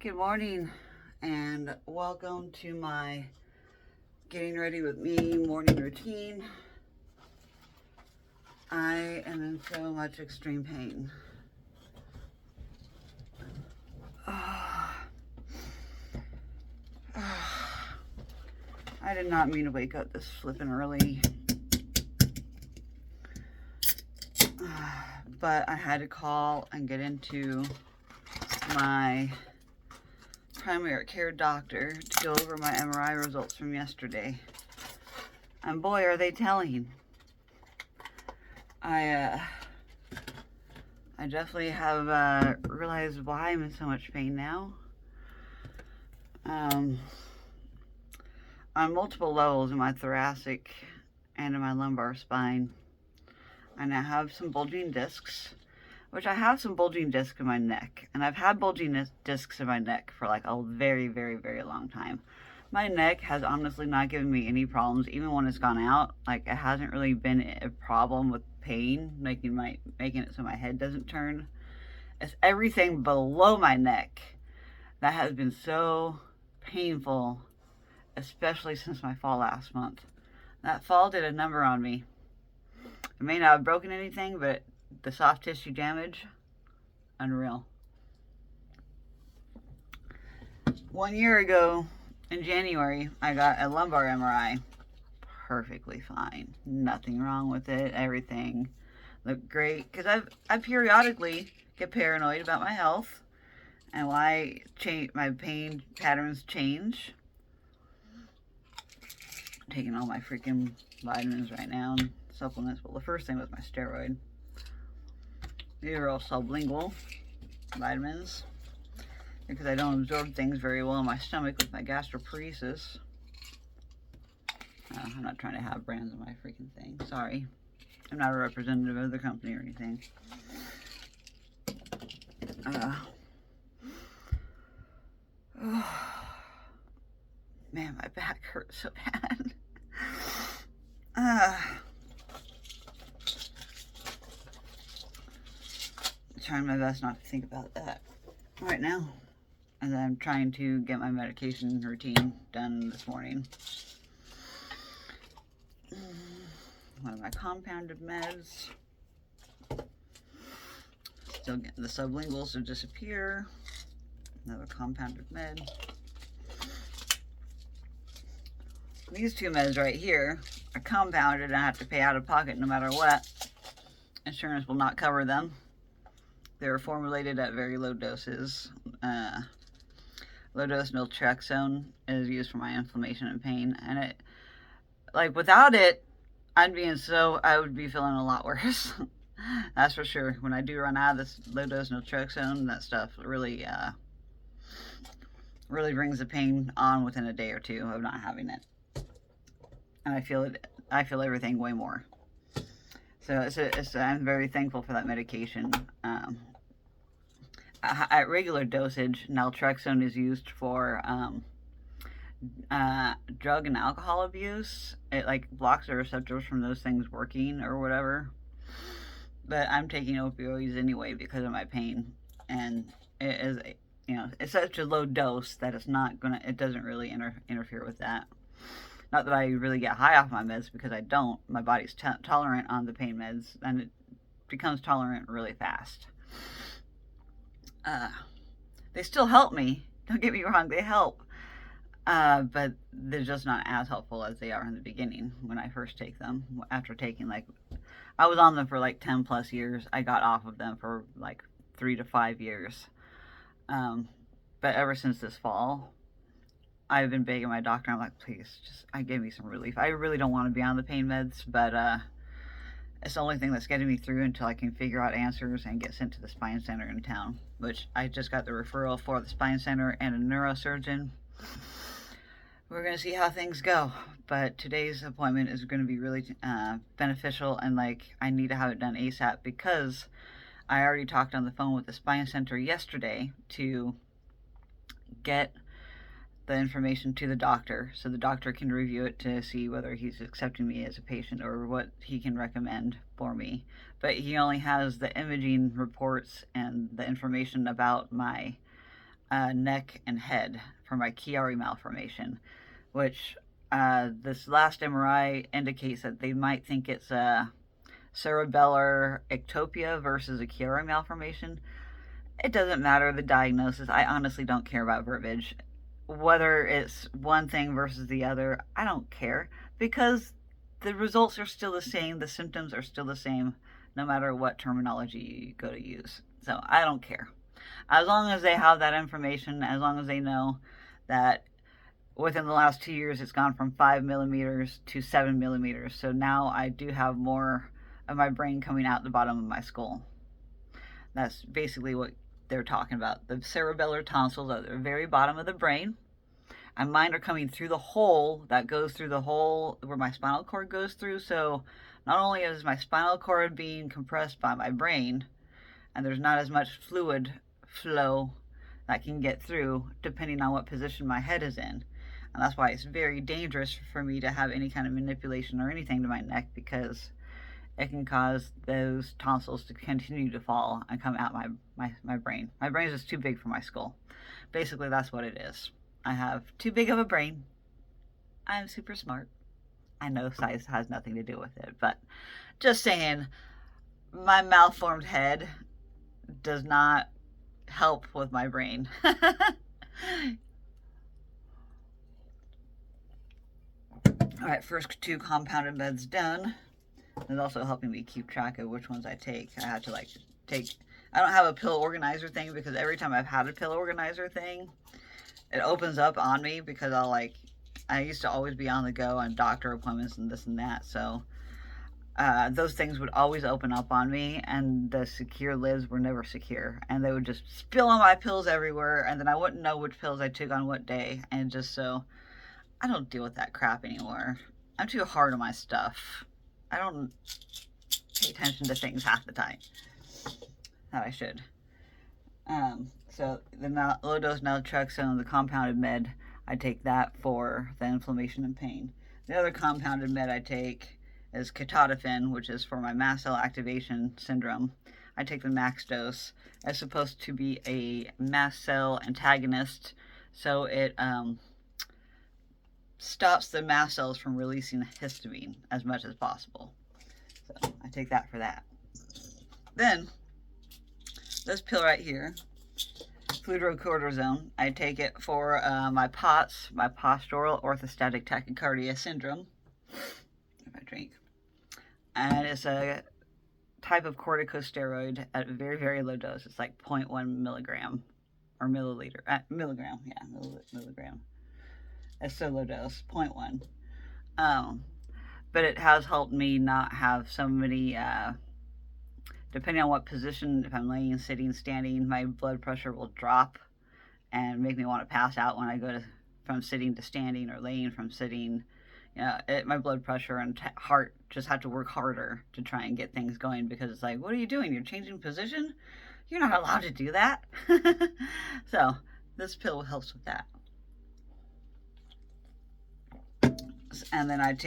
Good morning and welcome to my getting ready with me morning routine. I am in so much extreme pain. I did not mean to wake up this flippin' early, but I had to call and get into my primary care doctor to go over my MRI results from yesterday. And boy, are they telling. I definitely have realized why I'm in so much pain now. On multiple levels in my thoracic and in my lumbar spine. And I have some bulging discs, which I have some bulging discs in my neck. And I've had bulging discs in my neck for like a very, very, very long time. My neck has honestly not given me any problems, even when it's gone out. Like, it hasn't really been a problem with pain, making it so my head doesn't turn. It's everything below my neck that has been so painful, especially since my fall last month. That fall did a number on me. I may not have broken anything, but the soft tissue damage, unreal. 1 year ago, in January, I got a lumbar MRI. Perfectly fine. Nothing wrong with it. Everything looked great. Because I periodically get paranoid about my health and why my pain patterns change. I'm taking all my freaking vitamins right now and supplements. Well, the first thing was my steroid. These are all sublingual vitamins because I don't absorb things very well in my stomach with my gastroparesis. I'm not trying to have brands on my freaking thing. Sorry. I'm not a representative of the company or anything. Man, my back hurts so bad. Trying my best not to think about that right now. And I'm trying to get my medication routine done this morning. One of my compounded meds. Still getting the sublinguals to disappear. Another compounded med. These two meds right here are compounded and I have to pay out of pocket no matter what. Insurance will not cover them. They're formulated at very low doses. Low dose naltrexone is used for my inflammation and pain. And it, like, without it, I would be feeling a lot worse. That's for sure. When I do run out of this low dose naltrexone, that stuff really brings the pain on within a day or two of not having it. And I feel everything way more. So I'm very thankful for that medication. At regular dosage, naltrexone is used for drug and alcohol abuse. It like blocks the receptors from those things working or whatever. But I'm taking opioids anyway because of my pain, and it is, it's such a low dose that it doesn't really interfere with that. Not that I really get high off my meds, because I don't. My body's tolerant on the pain meds, and it becomes tolerant really fast. They still help me. Don't get me wrong, they help. But they're just not as helpful as they are in the beginning when I first take them. After taking, I was on them for 10 plus years. I got off of them for 3 to 5 years. But ever since this fall, I've been begging my doctor. I'm like, please, give me some relief. I really don't want to be on the pain meds, but it's the only thing that's getting me through until I can figure out answers and get sent to the spine center in town, which I just got the referral for the spine center and a neurosurgeon. We're going to see how things go, but today's appointment is going to be really beneficial, and I need to have it done ASAP because I already talked on the phone with the spine center yesterday to get the information to the doctor so the doctor can review it to see whether he's accepting me as a patient or what he can recommend for me. But he only has the imaging reports and the information about my neck and head for my Chiari malformation, which this last MRI indicates that they might think it's a cerebellar ectopia versus a Chiari malformation. It doesn't matter the diagnosis. I honestly don't care about verbiage. Whether it's one thing versus the other, I don't care, because the results are still the same, the symptoms are still the same, no matter what terminology you go to use. So I don't care. As long as they have that information, as long as they know that within the last 2 years it's gone from 5 millimeters to 7 millimeters. So now I do have more of my brain coming out the bottom of my skull. That's basically what they're talking about. The cerebellar tonsils are at the very bottom of the brain, and mine are coming through the hole that goes through the hole where my spinal cord goes through. So not only is my spinal cord being compressed by my brain, and there's not as much fluid flow that can get through depending on what position my head is in. And that's why it's very dangerous for me to have any kind of manipulation or anything to my neck, because it can cause those tonsils to continue to fall and come out my brain. My brain is just too big for my skull. Basically, that's what it is. I have too big of a brain. I'm super smart. I know size has nothing to do with it, but just saying, my malformed head does not help with my brain. All right, first 2 compounded meds done. It's also helping me keep track of which ones I take. I had to I don't have a pill organizer thing, because every time I've had a pill organizer thing, it opens up on me, because I used to always be on the go on doctor appointments and this and that. So those things would always open up on me, and the secure lids were never secure, and they would just spill on my pills everywhere, and then I wouldn't know which pills I took on what day. And just so I don't deal with that crap anymore. I'm too hard on my stuff. I don't pay attention to things half the time that I should. So the low-dose naltrexone, the compounded med, I take that for the inflammation and pain. The other compounded med I take is ketotifen, which is for my mast cell activation syndrome. I take the max dose. It's supposed to be a mast cell antagonist, so it stops the mast cells from releasing histamine as much as possible. So I take that for that. Then this pill right here, fludrocortisone, I take it for my POTS, my postural orthostatic tachycardia syndrome. If I drink. And it's a type of corticosteroid at a very, very low dose. It's like 0.1 milligram or milliliter. Milligram, yeah, milligram. It's so low dose, 0.1. But it has helped me not have so many, depending on what position, if I'm laying, sitting, standing, my blood pressure will drop and make me want to pass out when I go from sitting to standing, or laying from sitting. My blood pressure and heart just have to work harder to try and get things going, because it's like, what are you doing? You're changing position? You're not allowed to do that. So this pill helps with that. And then I take